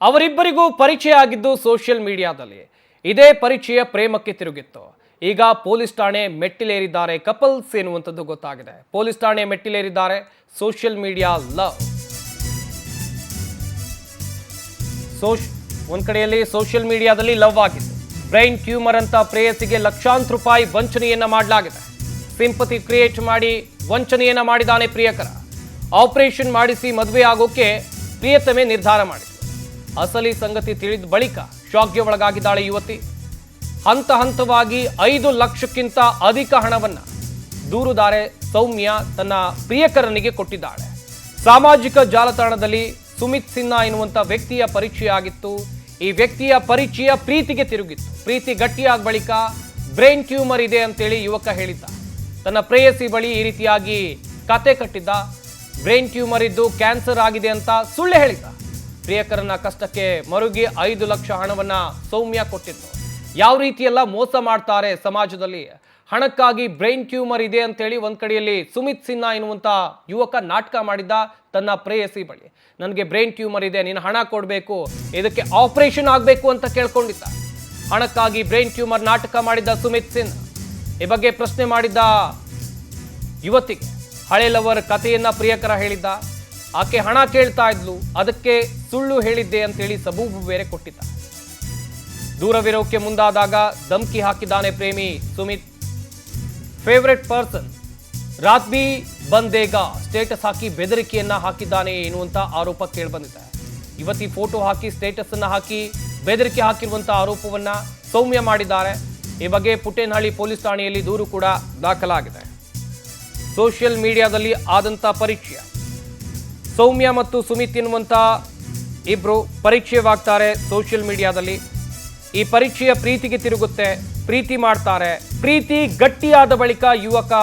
ಅವರಿಬ್ಬರಿಗೂ ಪರಿಚಯ ಆಗಿದ್ದು ಸೋಷಿಯಲ್ ಮೀಡಿಯಾದಲ್ಲಿ. ಇದೇ ಪರಿಚಯ ಪ್ರೇಮಕ್ಕೆ ತಿರುಗಿತ್ತು. ಈಗ ಪೊಲೀಸ್ ಠಾಣೆ ಮೆಟ್ಟಿಲೇರಿದ್ದಾರೆ ಕಪಲ್ಸ್ ಎನ್ನುವಂಥದ್ದು ಗೊತ್ತಾಗಿದೆ. ಪೊಲೀಸ್ ಠಾಣೆ ಮೆಟ್ಟಿಲೇರಿದ್ದಾರೆ ಸೋಷಿಯಲ್ ಮೀಡಿಯಾ ಲವ್. ಒಂದ್ ಕಡೆಯಲ್ಲಿ ಸೋಷಿಯಲ್ ಮೀಡಿಯಾದಲ್ಲಿ ಲವ್ ಆಗಿತ್ತು. ಬ್ರೈನ್ ಟ್ಯೂಮರ್ ಅಂತ ಪ್ರೇಯಸಿಗೆ ಲಕ್ಷಾಂತರ ರೂಪಾಯಿ ವಂಚನೆಯನ್ನ ಮಾಡಲಾಗಿದೆ. ಸಿಂಪತಿ ಕ್ರಿಯೇಟ್ ಮಾಡಿ ವಂಚನೆಯನ್ನ ಮಾಡಿದಾನೆ ಪ್ರಿಯಕರ. ಆಪರೇಷನ್ ಮಾಡಿಸಿ ಮದುವೆ ಆಗೋಕೆ ಪ್ರಿಯತಮೆ ನಿರ್ಧಾರ ಮಾಡಿದ್ರು. ಅಸಲಿ ಸಂಗತಿ ತಿಳಿದ ಬಳಿಕ ಶಾಕ್ಗೆ ಒಳಗಾಗಿದ್ದಾಳೆ ಯುವತಿ. ಹಂತ ಹಂತವಾಗಿ 5 ಲಕ್ಷಕ್ಕಿಂತ ಅಧಿಕ ಹಣವನ್ನ ದೂರುದಾರೆ ಸೌಮ್ಯ ತನ್ನ ಪ್ರಿಯಕರನಿಗೆ ಕೊಟ್ಟಿದ್ದಾಳೆ. ಸಾಮಾಜಿಕ ಜಾಲತಾಣದಲ್ಲಿ ಸುಮಿತ್ ಸಿನ್ಹಾ ಎನ್ನುವಂತ ವ್ಯಕ್ತಿಯ ಪರಿಚಯ ಆಗಿತ್ತು. ಈ ವ್ಯಕ್ತಿಯ ಪರಿಚಯ ಪ್ರೀತಿಗೆ ತಿರುಗಿತ್ತು. ಪ್ರೀತಿ ಗಟ್ಟಿಯಾದ ಬಳಿಕ ಬ್ರೈನ್ ಟ್ಯೂಮರ್ ಇದೆ ಅಂತೇಳಿ ಯುವಕ ಹೇಳಿದ್ದ. ತನ್ನ ಪ್ರೇಯಸಿ ಬಳಿ ಈ ರೀತಿಯಾಗಿ ಕತೆ ಕಟ್ಟಿದ್ದ. ಬ್ರೈನ್ ಟ್ಯೂಮರ್ ಇದ್ದು ಕ್ಯಾನ್ಸರ್ ಆಗಿದೆ ಅಂತ ಸುಳ್ಳು ಹೇಳಿದ್ದ. ಪ್ರಿಯಕರನ ಕಷ್ಟಕ್ಕೆ ಮರುಗಿ 5 ಲಕ್ಷ ಹಣವನ್ನ ಸೌಮ್ಯ ಕೊಟ್ಟಿದ್ದು. ಯಾವ ರೀತಿಯೆಲ್ಲ ಮೋಸ ಮಾಡ್ತಾರೆ ಸಮಾಜದಲ್ಲಿ. ಹಣಕ್ಕಾಗಿ ಬ್ರೈನ್ ಟ್ಯೂಮರ್ ಇದೆ ಅಂತೇಳಿ ಒಂದ್ ಕಡೆಯಲ್ಲಿ ಸುಮಿತ್ ಸಿನ್ಹಾ ಎನ್ನುವಂತ ಯುವಕ ನಾಟಕ ಮಾಡಿದ್ದ ತನ್ನ ಪ್ರೇಯಸಿ ಬಳಿ. ನನಗೆ ಬ್ರೈನ್ ಟ್ಯೂಮರ್ ಇದೆ, ನೀನು ಹಣ ಕೊಡಬೇಕು, ಇದಕ್ಕೆ ಆಪರೇಷನ್ ಆಗಬೇಕು ಅಂತ ಕೇಳ್ಕೊಂಡಿದ್ದ. ಹಣಕ್ಕಾಗಿ ಬ್ರೈನ್ ಟ್ಯೂಮರ್ ನಾಟಕ ಮಾಡಿದ್ದ ಸುಮಿತ್ ಸಿನ್ಹಾ. ಈ ಬಗ್ಗೆ ಪ್ರಶ್ನೆ ಮಾಡಿದ್ದ ಯುವತಿಗೆ ಹಳೆ ಲವರ್ ಕಥೆಯನ್ನ ಪ್ರಿಯಕರ ಹೇಳಿದ್ದ. ಆಕೆ ಹಣ ಕೇಳ್ತಾ ಇದ್ಲು, ಅದಕ್ಕೆ ಸುಳ್ಳು ಹೇಳಿದ್ದೆ ಅಂತೇಳಿ ಸಬೂಬು ಬೇರೆ ಕೊಟ್ಟಿದ್ದ. ದೂರವಿರೋಕೆ ಮುಂದಾದಾಗ ಧಮ್ಕಿ ಹಾಕಿದ್ದಾನೆ ಪ್ರೇಮಿ ಸುಮಿತ್. ಫೇವರೆಟ್ ಪರ್ಸನ್ ರಾತ್ ಬಿ ಬಂದೇಗ ಸ್ಟೇಟಸ್ ಹಾಕಿ ಬೆದರಿಕೆಯನ್ನ ಹಾಕಿದ್ದಾನೆ ಎನ್ನುವಂತ ಆರೋಪ ಕೇಳಿಬಂದಿದೆ. ಯುವತಿ ಫೋಟೋ ಹಾಕಿ ಸ್ಟೇಟಸ್ ಅನ್ನ ಹಾಕಿ ಬೆದರಿಕೆ ಹಾಕಿರುವಂತ ಆರೋಪವನ್ನ ಸೌಮ್ಯ ಮಾಡಿದ್ದಾರೆ. ಈ ಬಗ್ಗೆ ಪುಟ್ಟೇನಹಳ್ಳಿ ಪೊಲೀಸ್ ಠಾಣೆಯಲ್ಲಿ ದೂರು ಕೂಡ ದಾಖಲಾಗಿದೆ. ಸೋಷಿಯಲ್ ಮೀಡಿಯಾದಲ್ಲಿ ಆದಂತ ಪರಿಚಯ. ಸೌಮ್ಯ ಮತ್ತು ಸುಮಿತ್ ಎನ್ನುವಂತ ಇಬ್ರು ಪರಿಚಯವಾಗ್ತಾರೆ ಸೋಷಿಯಲ್ ಮೀಡಿಯಾದಲ್ಲಿ. ಈ ಪರಿಚಯ ಪ್ರೀತಿಗೆ ತಿರುಗುತ್ತೆ. ಪ್ರೀತಿ ಮಾಡ್ತಾರೆ. ಪ್ರೀತಿ ಗಟ್ಟಿಯಾದ ಬಳಿಕ ಯುವಕ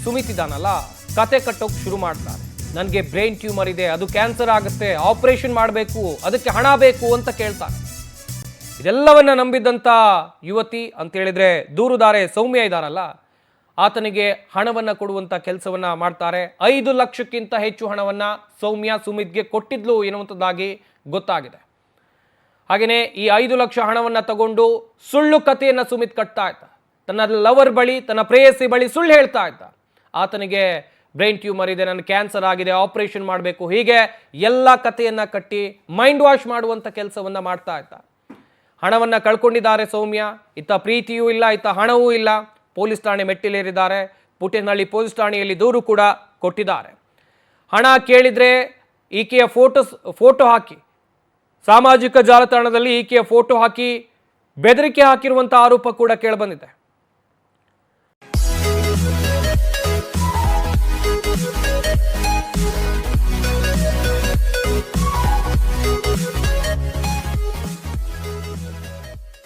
ಸುಮಿತ್ ಇದಾನಲ್ಲ, ಕತೆ ಕಟ್ಟೋಕೆ ಶುರು ಮಾಡ್ತಾರೆ. ನನಗೆ ಬ್ರೈನ್ ಟ್ಯೂಮರ್ ಇದೆ, ಅದು ಕ್ಯಾನ್ಸರ್ ಆಗುತ್ತೆ, ಆಪರೇಷನ್ ಮಾಡಬೇಕು, ಅದಕ್ಕೆ ಹಣ ಬೇಕು ಅಂತ ಕೇಳ್ತಾರೆ. ಇದೆಲ್ಲವನ್ನ ನಂಬಿದ್ದಂಥ ಯುವತಿ ಅಂತ ಹೇಳಿದ್ರೆ ದೂರುದಾರೆ ಸೌಮ್ಯ ಇದಾರಲ್ಲ, ಆತನಿಗೆ ಹಣವನ್ನ ಕೊಡುವಂತ ಕೆಲಸವನ್ನ ಮಾಡ್ತಾರೆ. 5 ಲಕ್ಷಕ್ಕಿಂತ ಹೆಚ್ಚು ಹಣವನ್ನ ಸೌಮ್ಯ ಸುಮಿತ್ಗೆ ಕೊಟ್ಟಿದ್ಲು ಎನ್ನುವಂಥದ್ದಾಗಿ ಗೊತ್ತಾಗಿದೆ. ಹಾಗೆಯೇ ಈ 5 ಲಕ್ಷ ಹಣವನ್ನ ತಗೊಂಡು ಸುಳ್ಳು ಕಥೆಯನ್ನ ಸುಮಿತ್ ಕಟ್ತಾ ಇದ್ದ. ತನ್ನ ಲವರ್ ಬಳಿ, ತನ್ನ ಪ್ರೇಯಸಿ ಬಳಿ ಸುಳ್ಳು ಹೇಳ್ತಾ ಇದ್ದ. ಆತನಿಗೆ ಬ್ರೈನ್ ಟ್ಯೂಮರ್ ಇದೆ, ನನ್ನ ಕ್ಯಾನ್ಸರ್ ಆಗಿದೆ, ಆಪರೇಷನ್ ಮಾಡಬೇಕು, ಹೀಗೆ ಎಲ್ಲ ಕಥೆಯನ್ನ ಕಟ್ಟಿ ಮೈಂಡ್ ವಾಶ್ ಮಾಡುವಂತ ಕೆಲಸವನ್ನ ಮಾಡ್ತಾ ಇದ್ದ. ಹಣವನ್ನ ಕಳ್ಕೊಂಡಿದ್ದಾರೆ ಸೌಮ್ಯ. ಇತ್ತ ಪ್ರೀತಿಯೂ ಇಲ್ಲ, ಇತ್ತ ಹಣವೂ ಇಲ್ಲ. ಪೊಲೀಸ್ ಠಾಣೆ ಮೆಟ್ಟಿಲೇರಿದ್ದಾರೆ. ಪುಟ್ಟೇನಹಳ್ಳಿ ಪೊಲೀಸ್ ಠಾಣೆಯಲ್ಲಿ ದೂರು ಕೂಡ ಕೊಟ್ಟಿದ್ದಾರೆ. ಹಣ ಕೇಳಿದ್ರೆ ಈಕೆಯ ಫೋಟೋ ಹಾಕಿ ಸಾಮಾಜಿಕ ಜಾಲತಾಣದಲ್ಲಿ ಈಕೆಯ ಫೋಟೋ ಹಾಕಿ ಬೆದರಿಕೆ ಹಾಕಿರುವಂಥ ಆರೋಪ ಕೂಡ ಕೇಳಿಬಂದಿದೆ.